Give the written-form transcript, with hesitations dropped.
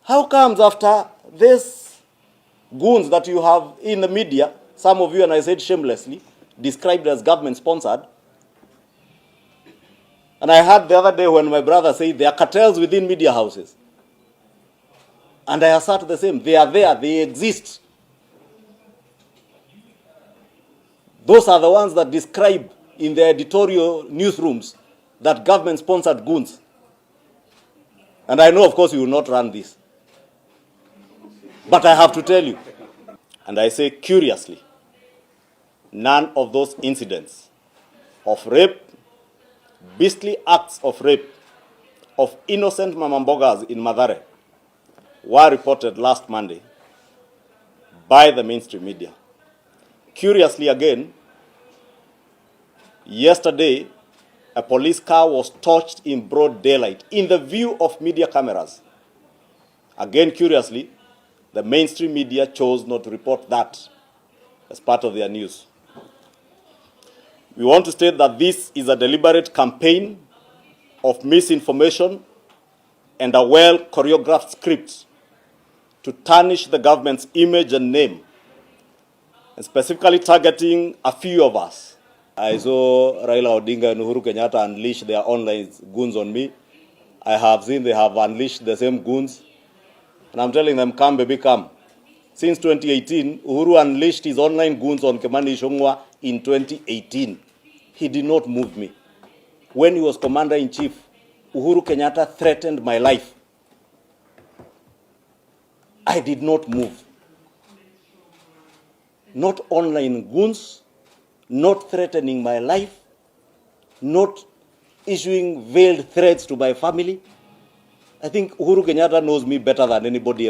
How comes after these goons that you have in the media, some of you, and I said shamelessly, described as government-sponsored, and I heard the other day when my brother said there are cartels within media houses, and I assert the same. They are there, they exist. Those are the ones that describe in their editorial newsrooms that government-sponsored goons. And I know, of course, you will not run this. But I have to tell you, and I say curiously, none of those incidents of rape, beastly acts of rape, of innocent mamambogas in Mathare were reported last Monday by the mainstream media. Curiously again, yesterday, a police car was torched in broad daylight in the view of media cameras. Again, curiously, the mainstream media chose not to report that as part of their news. We want to state that this is a deliberate campaign of misinformation and a well-choreographed script to tarnish the government's image and name, and specifically targeting a few of us. I saw Raila Odinga and Uhuru Kenyatta unleash their online goons on me. I have seen they have unleashed the same goons. And I'm telling them, come baby, come. Since 2018, Uhuru unleashed his online goons on Kimani Ichungwah in 2018. He did not move me. When he was commander-in-chief, Uhuru Kenyatta threatened my life. I did not move. Not online goons, not threatening my life, not issuing veiled threats to my family. I think Uhuru Kenyatta knows me better than anybody else.